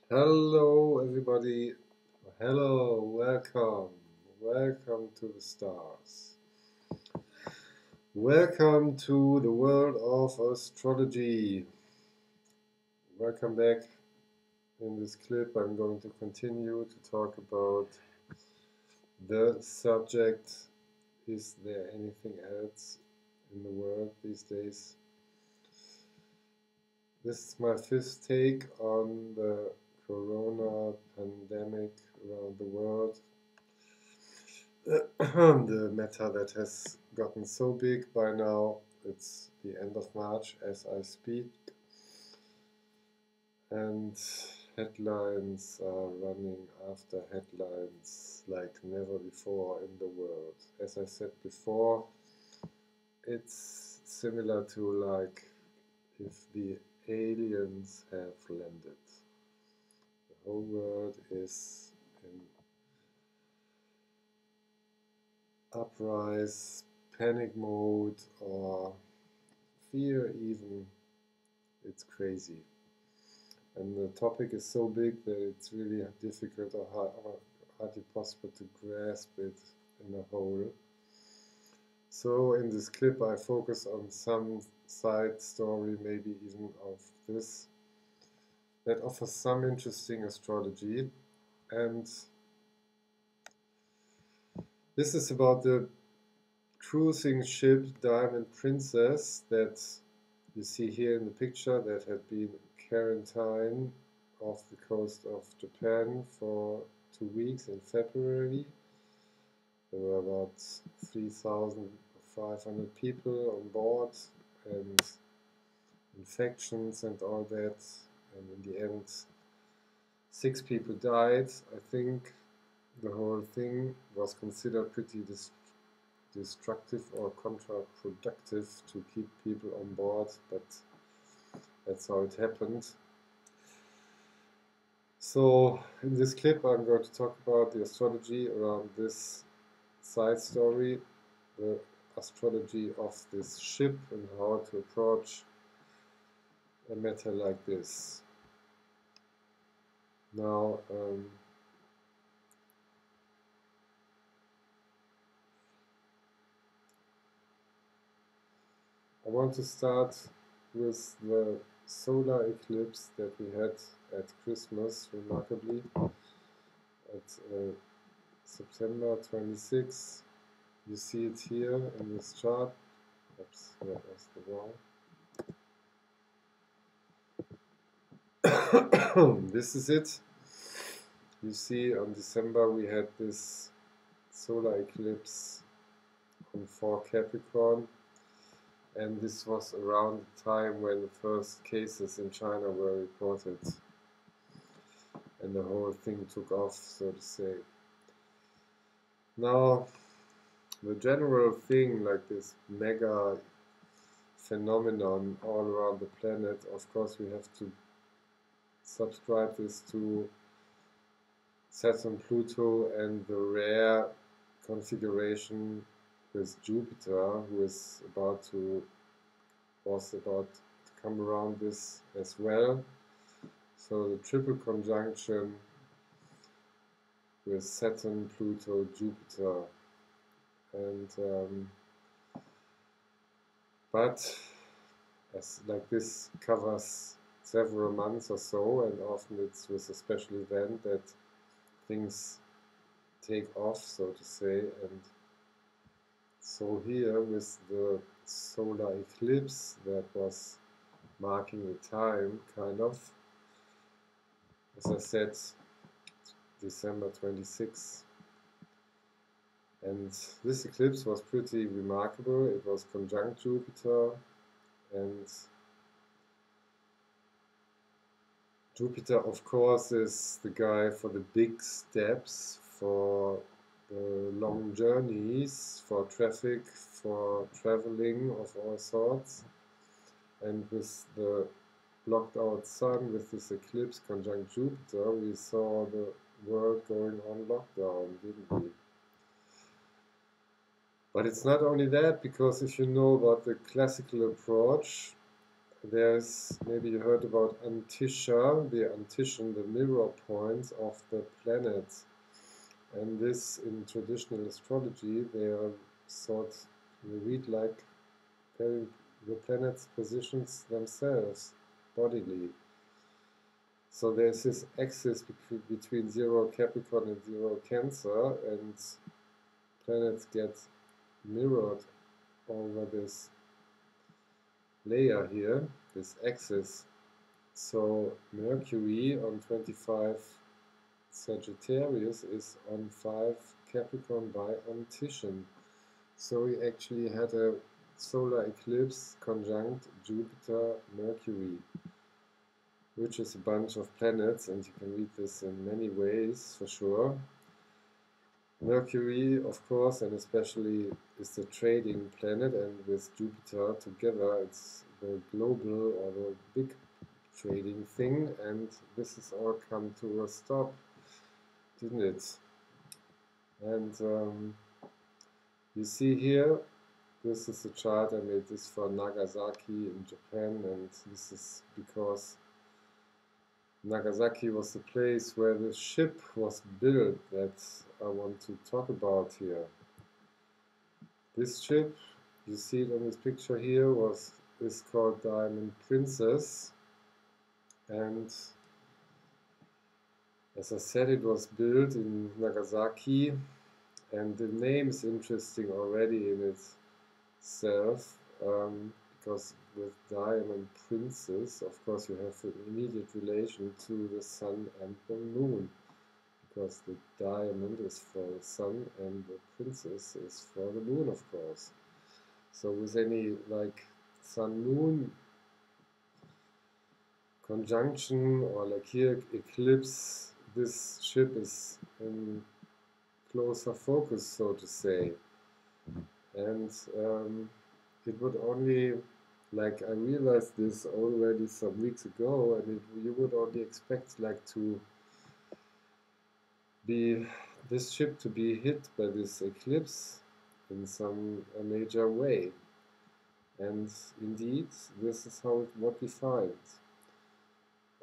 Hello, everybody. Hello, welcome. Welcome to the stars. Welcome to the world of astrology. Welcome back. In this clip, I'm going to continue to talk about the subject. Is there anything else in the world these days? This is my fifth take on the corona pandemic around the world. The matter that has gotten so big by now. It's the end of March as I speak, and headlines are running after headlines like never before in the world. As I said before, it's similar to like if the aliens have landed. The whole world is in uprise, panic mode, or fear even. It's crazy. And the topic is so big that it's really difficult or hardly possible to grasp it in a whole. So in this clip I focus on some side story, maybe even of this, that offers some interesting astrology. And this is about the cruising ship Diamond Princess that you see here in the picture, that had been quarantined off the coast of Japan for 2 weeks in February. There were about 3,500 people on board, and infections and all that. And in the end, 6 people died. I think the whole thing was considered pretty destructive or counterproductive to keep people on board, but that's how it happened. So in this clip I'm going to talk about the astrology around this side story, the astrology of this ship and how to approach a matter like this. Now, I want to start with the solar eclipse that we had at Christmas, remarkably, at September 26. You see it here in this chart. Oops, that was the wrong. This is it. You see, on December we had this solar eclipse on 4 Capricorn, and this was around the time when the first cases in China were reported, and the whole thing took off, so to say. Now, the general thing, like this mega phenomenon all around the planet, of course we have to subscribe this to Saturn, Pluto, and the rare configuration with Jupiter, who was about to come around this as well. So the triple conjunction with Saturn, Pluto, Jupiter, and but as like this covers several months or so, and often it's with a special event that things take off, so to say. And so here with the solar eclipse that was marking the time, kind of, as I said, December 26. And this eclipse was pretty remarkable. It was conjunct Jupiter, and Jupiter, of course, is the guy for the big steps, for the long journeys, for traffic, for traveling of all sorts. And with the blocked out sun, with this eclipse conjunct Jupiter, we saw the world going on lockdown, didn't we? But it's not only that, because if you know about the classical approach, there's, maybe you heard about Antisha, the mirror points of the planets. And this, in traditional astrology, they are thought, they read like the planets' positions themselves bodily. So there's this axis between 0 Capricorn and 0 Cancer, and planets get mirrored over this layer here, this axis. So Mercury on 25 Sagittarius is on 5 Capricorn by Optician. So he actually had a solar eclipse conjunct Jupiter, Mercury, which is a bunch of planets, and you can read this in many ways for sure. Mercury, of course, and especially is the trading planet, and with Jupiter together, it's the global or the big trading thing, and this has all come to a stop, didn't it? And you see here, this is a chart. I made this for Nagasaki in Japan, and this is because Nagasaki was the place where the ship was built that I want to talk about here. This ship, you see it on this picture here, is called Diamond Princess, and as I said, it was built in Nagasaki, and the name is interesting already in itself, because with Diamond Princess, of course, you have an immediate relation to the sun and the moon, because the diamond is for the sun and the princess is for the moon, of course. So with any like sun-moon conjunction, or like here eclipse, this ship is in closer focus, so to say. And it would only, like I realized this already some weeks ago, and you would only expect like to be this ship to be hit by this eclipse in some major way. And indeed, this is what we find.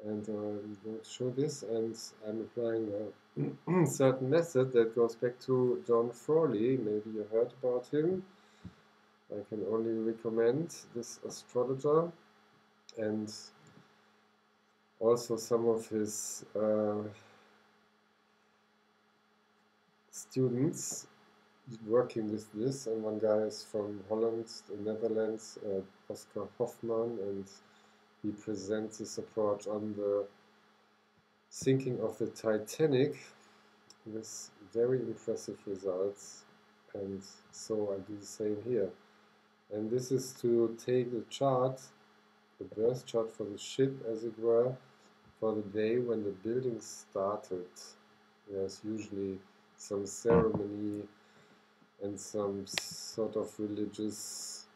And I'm going to show this, and I'm applying a certain method that goes back to John Frawley. Maybe you heard about him. I can only recommend this astrologer, and also some of his students working with this, and one guy is from Holland, the Netherlands, Oscar Hoffman, and he presents this approach on the sinking of the Titanic with very impressive results, and so I do the same here. And this is to take the chart, the birth chart for the ship, as it were, for the day when the building started. There's usually some ceremony and some sort of religious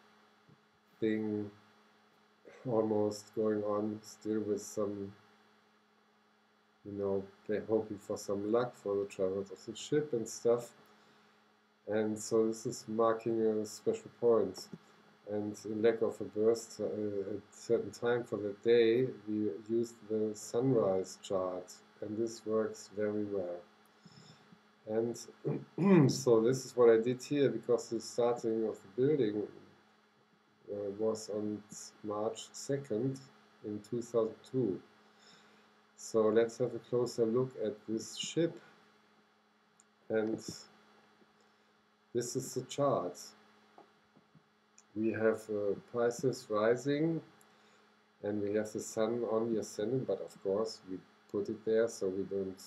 thing almost going on, still with some, they're hoping for some luck for the travels of the ship and stuff. And so this is marking a special point. And in lack of a birth at a certain time for the day, we use the sunrise chart, and this works very well. And so this is what I did here, because the starting of the building was on March 2nd in 2002. So let's have a closer look at this ship, and this is the chart. We have Pisces rising, and we have the sun on the ascendant, but of course we put it there so we don't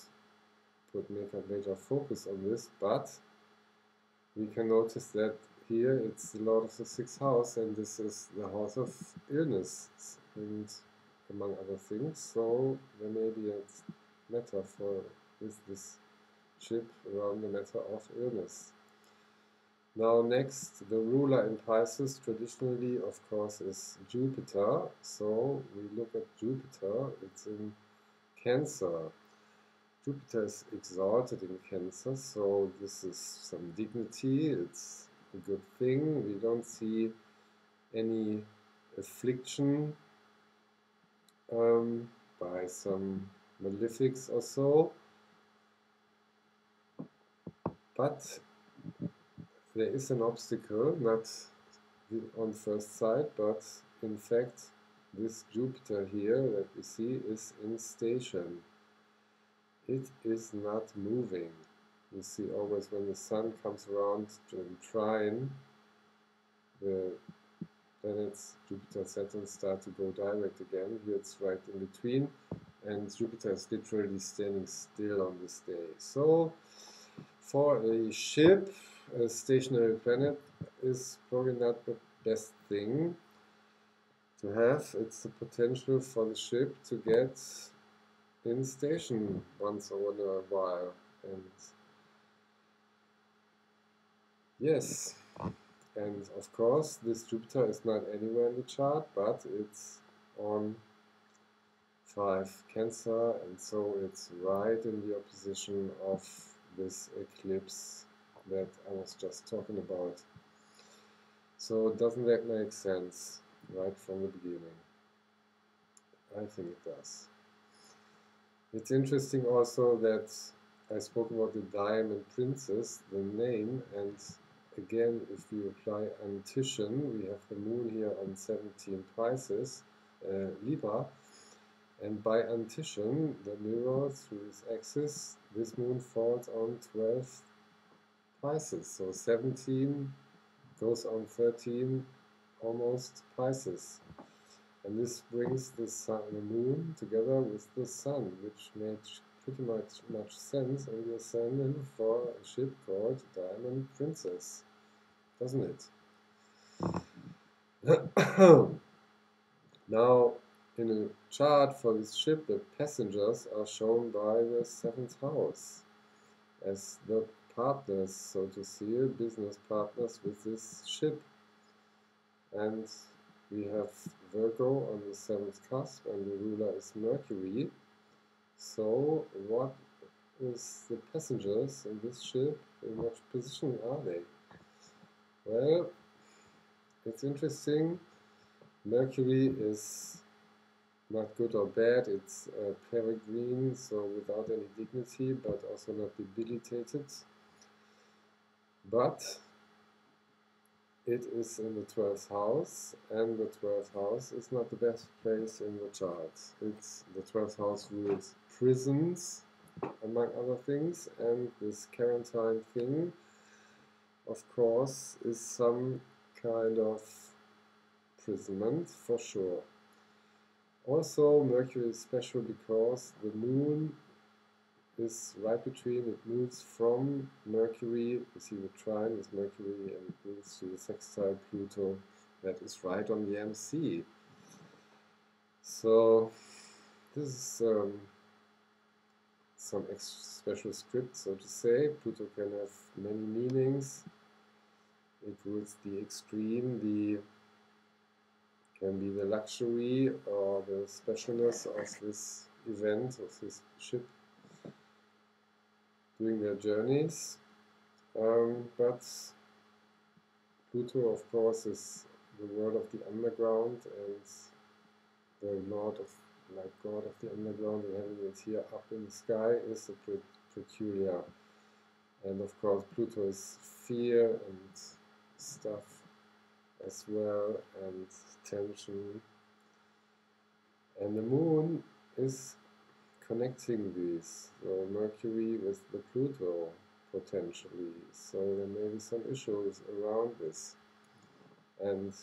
make a major focus on this, but we can notice that here it's the Lord of the 6th house, and this is the house of illness, and among other things, so there may be a matter with this ship around the matter of illness. Now next, the ruler in Pisces traditionally, of course, is Jupiter. So we look at Jupiter, it's in Cancer. Jupiter is exalted in Cancer, so this is some dignity, it's a good thing. We don't see any affliction by some malefics or so, but there is an obstacle, not on first sight, but in fact this Jupiter here that we see is in station. It is not moving. You see always when the sun comes around to trine, the planets Jupiter, Saturn start to go direct again. Here it's right in between, and Jupiter is literally standing still on this day. So for a ship, a stationary planet is probably not the best thing to have. It's the potential for the ship to get in station once in a while. And yes, and of course this Jupiter is not anywhere in the chart, but it's on 5 Cancer, and so it's right in the opposition of this eclipse that I was just talking about. So doesn't that make sense right from the beginning? I think it does. It's interesting also that I spoke about the Diamond Princess, the name, and again, if we apply antition, we have the moon here on 17 Pisces, Libra, and by antition, the mirror through its axis, this moon falls on 12 Pisces, so 17 goes on 13 almost Pisces. And this brings the sun, the moon together with the sun, which makes pretty much sense in the ascendant for a ship called Diamond Princess, doesn't it? Now, in a chart for this ship, the passengers are shown by the 7th house as the partners, so to say, business partners with this ship. And we have Virgo on the 7th cusp, and the ruler is Mercury. So what is the passengers in this ship? In which position are they? Well, it's interesting. Mercury is not good or bad. It's peregrine, so without any dignity, but also not debilitated. But it is in the 12th house, and the 12th house is not the best place in the chart. It's the 12th house rules prisons, among other things, and this quarantine thing, of course, is some kind of imprisonment for sure. Also, Mercury is special because the moon is right between, it moves from Mercury, you see the trine with Mercury, and it moves to the sextile Pluto that is right on the MC. So this is some special script, so to say. Pluto can have many meanings. It rules the extreme, can be the luxury or the specialness of this event, of this ship doing their journeys. But Pluto, of course, is the word of the underground and the lord of, like god of the underground, and having it here up in the sky is a peculiar. And of course, Pluto is fear and stuff as well, and tension. And the moon is connecting these, so Mercury with the Pluto potentially. So there may be some issues around this. And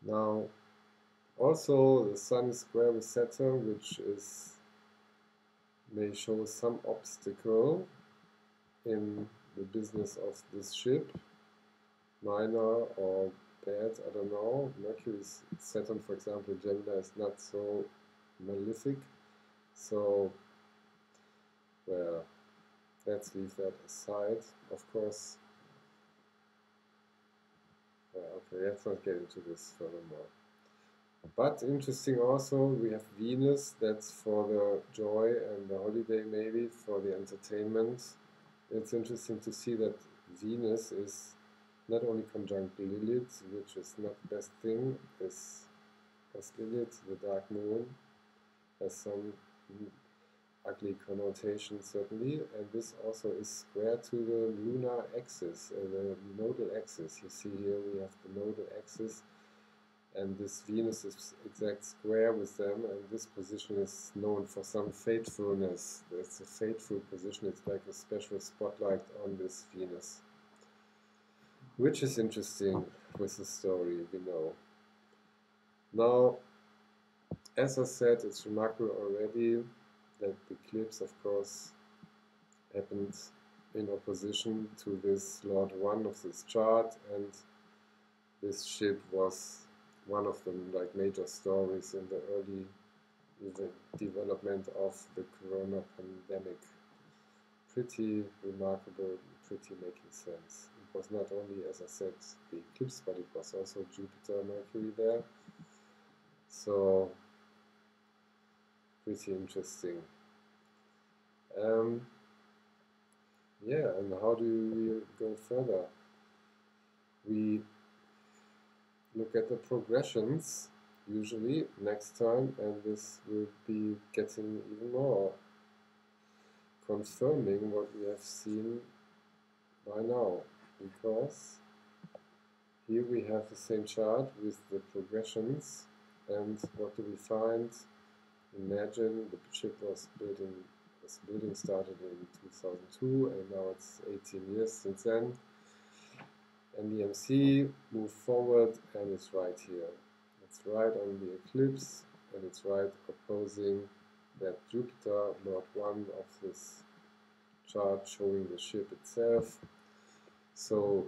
now, also the Sun is square with Saturn, which may show some obstacle in the business of this ship, minor or bad, I don't know. Mercury's Saturn, for example, Gemini is not so malefic, so well, let's leave that aside. Of course, okay, let's not get into this furthermore. But interesting also, we have Venus, that's for the joy and the holiday, maybe for the entertainment. It's interesting to see that Venus is not only conjunct Lilith, which is not the best thing, as Lilith, the dark moon, has some ugly connotation certainly, and this also is square to the lunar axis, the nodal axis. You see here we have the nodal axis, and this Venus is exact square with them, and this position is known for some fatefulness. It's a fateful position, it's like a special spotlight on this Venus, which is interesting with the story, we know. Now, as I said, it's remarkable already that the eclipse, of course, happened in opposition to this Lord 1 of this chart, and this ship was one of the major stories in the early development of the corona pandemic. Pretty remarkable, pretty making sense. It was not only, as I said, the eclipse, but it was also Jupiter, Mercury there. So, pretty interesting. Yeah, and how do we go further? We look at the progressions usually next time, and this will be getting even more confirming what we have seen by now, because here we have the same chart with the progressions, and what do we find? Imagine the ship was building started in 2002, and now it's 18 years since then. And the MC moved forward, and it's right here. It's right on the eclipse, and it's right opposing that Jupiter, Lord 1 of this chart showing the ship itself. So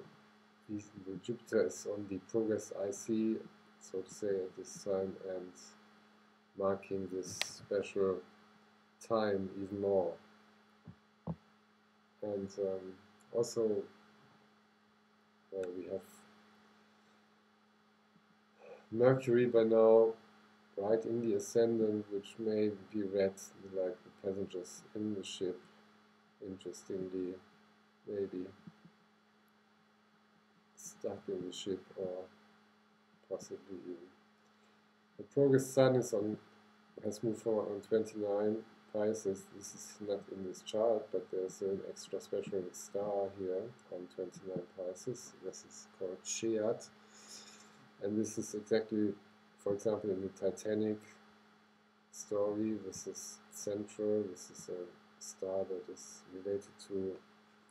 the Jupiter is on the progress IC, so to say, at this time, and marking this special time even more. And also we have Mercury by now right in the ascendant, which may be read like the passengers in the ship, interestingly, maybe stuck in the ship, or possibly even. The progress sun has moved forward on 29 Pisces. This is not in this chart, but there's an extra special star here on 29 Pisces. This is called Sheat. And this is exactly, for example, in the Titanic story, this is central. This is a star that is related to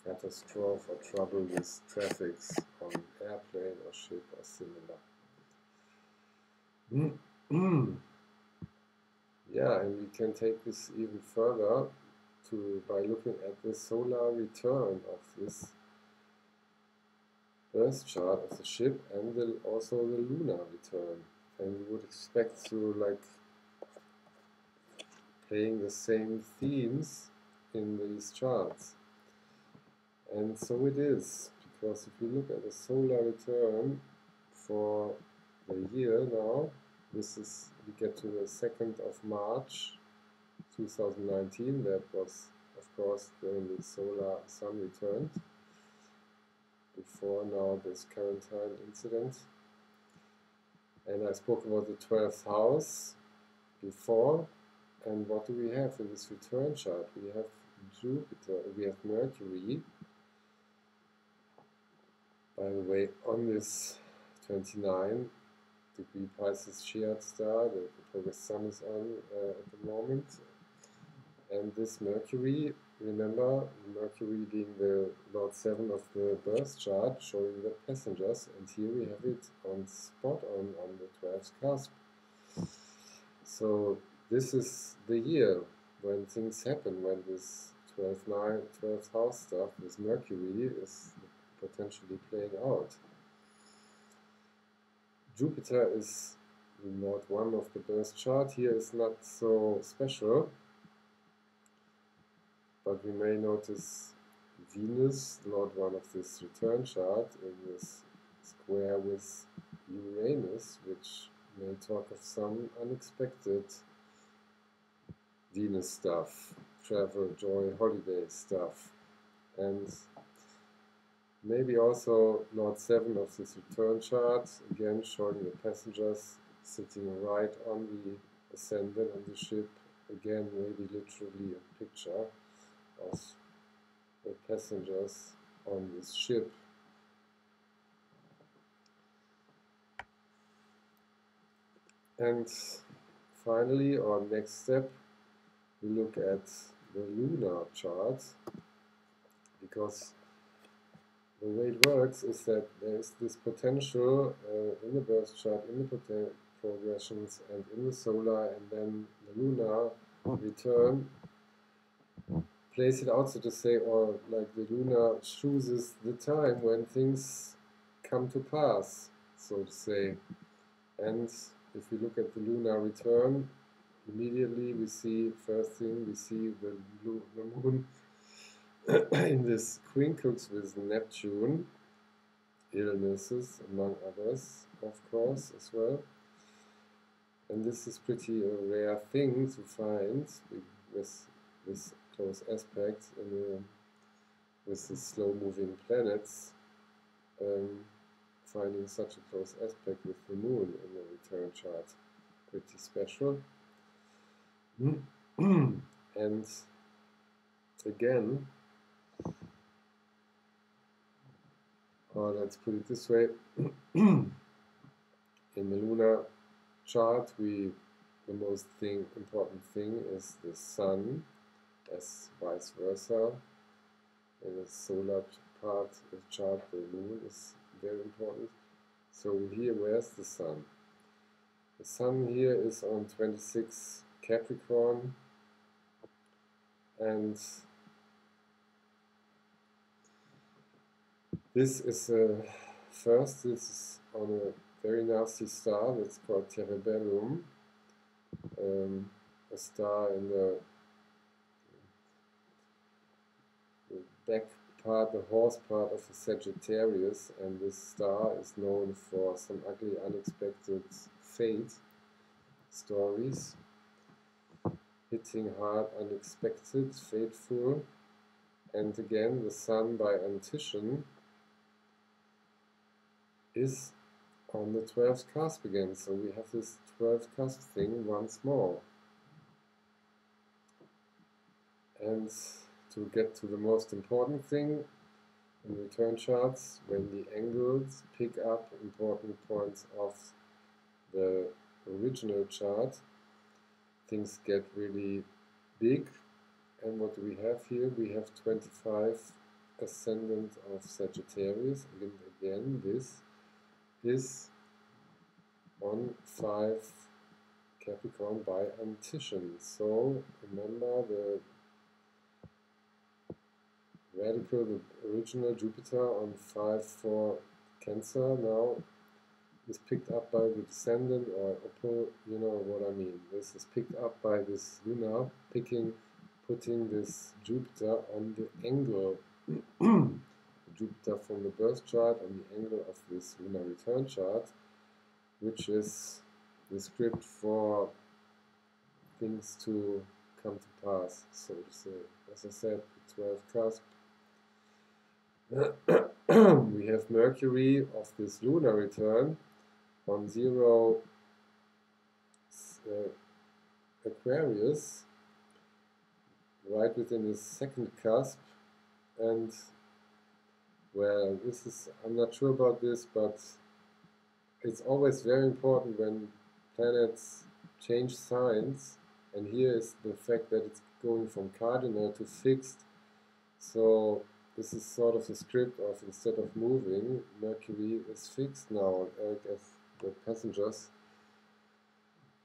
catastrophe or trouble with traffic on airplane or ship or similar. Yeah, and we can take this even further by looking at the solar return of this birth chart of the ship, and also the lunar return. And we would expect to playing the same themes in these charts. And so it is, because if we look at the solar return for the year now, we get to the 2nd of March 2019. That was, of course, when the solar sun returned, before now this quarantine incident. And I spoke about the 12th house before. And what do we have in this return chart? We have Jupiter, we have Mercury, by the way, on this 29-degree Pisces Sheat star that the progress sun is on at the moment. And this Mercury, remember, Mercury being the Lord 7 of the birth chart, showing the passengers, and here we have it on spot on the 12th cusp. So this is the year when things happen, when this 12th house stuff with Mercury is potentially playing out. Jupiter is Lord 1 of the birth chart. Here is not so special, but we may notice Venus, Lord 1 of this return chart, in this square with Uranus, which may talk of some unexpected Venus stuff, travel, joy, holiday stuff, and maybe also Lord 7 of this return chart, again showing the passengers sitting right on the ascendant on the ship, again maybe literally a picture of the passengers on this ship. And finally, our next step, we look at the lunar chart, because the way it works is that there is this potential in the birth chart, in the progressions, and in the solar, and then the lunar return plays it out, so to say, or like the lunar chooses the time when things come to pass, so to say. And if we look at the lunar return, immediately we see, first thing, we see the moon in this quincunx with Neptune, illnesses among others, of course, as well. And this is pretty a rare thing to find with this close aspect with the slow-moving planets, finding such a close aspect with the moon in the return chart. Pretty special. And again, or let's put it this way, in the lunar chart, the most important thing is the sun, as vice versa. In the solar part of the chart, the moon is very important. So here, where's the sun? The sun here is on 26 Capricorn, and this is this is on a very nasty star that's called Terebellum, a star in the back part, the horse part of the Sagittarius, and this star is known for some ugly, unexpected fate stories, hitting hard, unexpected, fateful. And again, the sun by Antition is on the 12th cusp again, so we have this 12th cusp thing once more. And to get to the most important thing in return charts, when the angles pick up important points of the original chart, things get really big. And what do we have here? We have 25 ascendant of Sagittarius, and again this is on 5 Capricorn by Antition. So remember the radical, the original Jupiter on 5 for Cancer now is picked up by the descendant, or you know what I mean. This is picked up by this lunar, putting this Jupiter on the angle, Jupiter from the birth chart on the angle of this lunar return chart, which is the script for things to come to pass, so to say. As I said, the 12th cusp. We have Mercury of this lunar return on 0 Aquarius, right within the second cusp, and well, I'm not sure about this, but it's always very important when planets change signs, and here is the fact that it's going from cardinal to fixed. So this is sort of the script of, instead of moving, Mercury is fixed now, as the passengers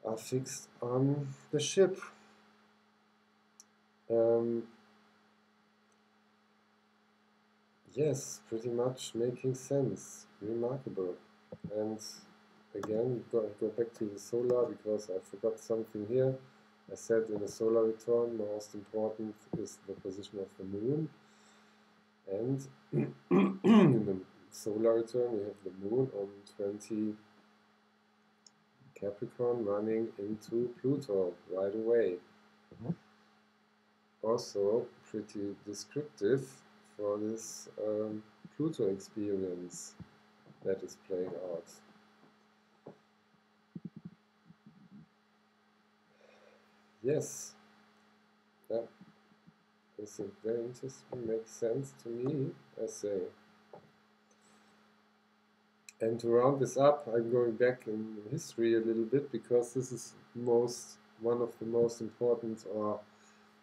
are fixed on the ship. Yes, pretty much making sense. Remarkable. And again, go back to the solar, because I forgot something here. I said in the solar return, most important is the position of the moon. And in the solar return, we have the moon on 20 Capricorn running into Pluto right away. Also pretty descriptive for this Pluto experience that is playing out. Yes, that is very interesting, makes sense to me, I say. And to round this up, I'm going back in history a little bit because this is one of the most important or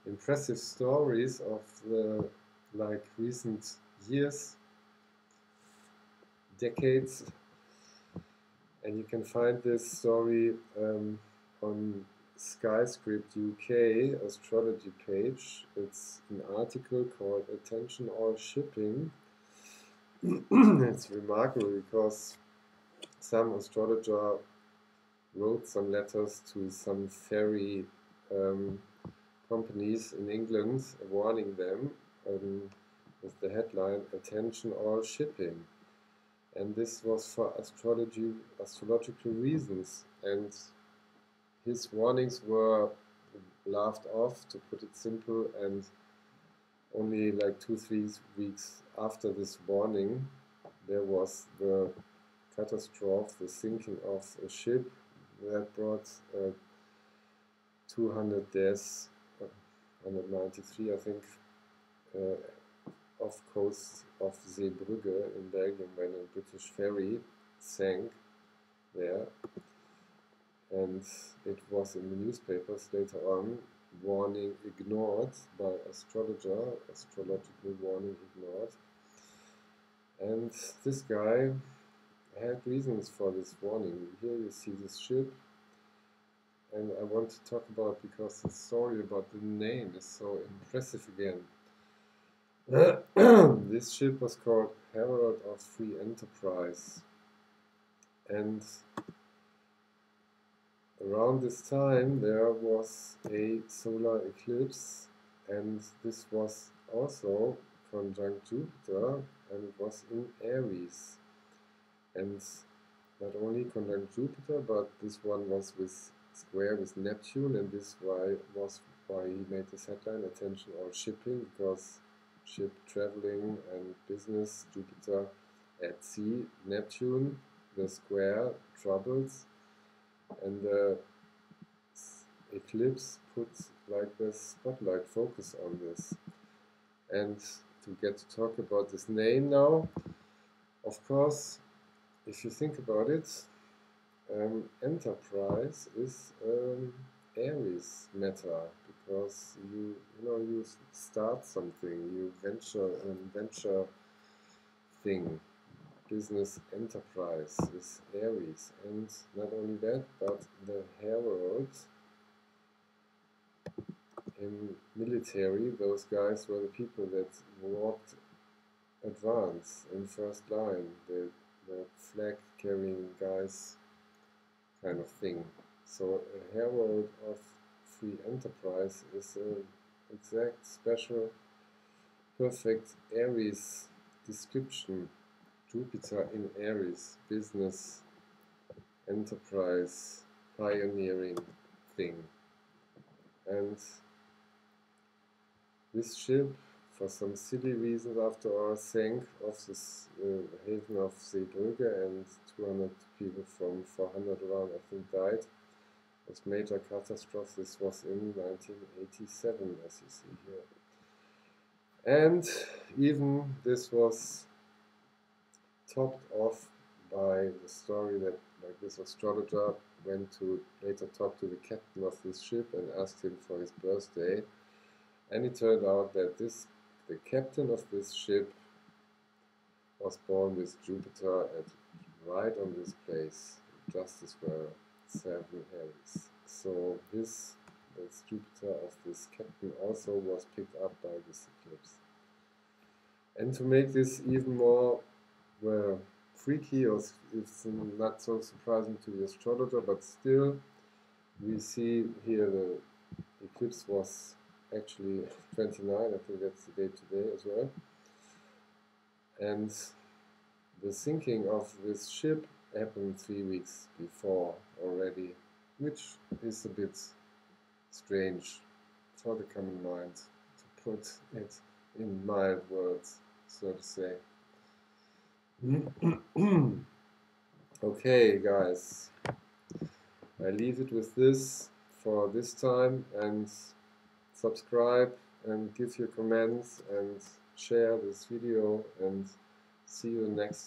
impressive stories of the recent years, decades, and you can find this story on Skyscript UK astrology page. It's an article called "Attention All Shipping." It's remarkable because some astrologer wrote some letters to some ferry companies in England warning them with the headline "Attention All Shipping." And this was for astrological reasons, and his warnings were laughed off, to put it simple, and only like 2-3 weeks after this warning there was the catastrophe, the sinking of a ship that brought 200 deaths, 193 I think, off coast of Zeebrugge in Belgium when a British ferry sank there, and it was in the newspapers later on, warning ignored by astrological warning ignored. And this guy had reasons for this warning. Here you see this ship, and I want to talk about, because the story about the name is so impressive again. This ship was called Herald of Free Enterprise, and around this time there was a solar eclipse, and this was also conjunct Jupiter, and it was in Aries. And not only conjunct Jupiter, but this one was square with Neptune, and this was why he made this headline, "Attention All Shipping," because ship traveling and business, Jupiter at sea, Neptune, the square, troubles, and the eclipse puts like the spotlight focus on this. And to get to talk about this name now, of course, if you think about it, enterprise is Aries matter, because you start something, you venture thing. Business enterprise is Aries, and not only that, but the herald in military, those guys were the people that walked advance in first line, the flag carrying guys kind of thing. So a herald of free enterprise is an exact, special, perfect Aries description. Jupiter in Aries, business, enterprise, pioneering thing. And this ship, for some silly reasons after all, sank off this haven of Zeebrugge, and 200 people from 400 around, I think, died. It was major catastrophe. This was in 1987, as you see here. And even this was topped off by the story that this astrologer went to later talk to the captain of this ship and asked him for his birthday. And it turned out that the captain of this ship was born with Jupiter right on this place, just as well, 7 Aries. So this Jupiter of this captain also was picked up by this eclipse. And to make this even more, well, freaky, or it's not so surprising to the astrologer, but still, we see here the eclipse was actually 29, I think that's the date today as well. And the sinking of this ship happened 3 weeks before already, which is a bit strange for the common mind, to put it in mild words, so to say. Okay, guys, I leave it with this for this time, and subscribe and give your comments and share this video, and see you next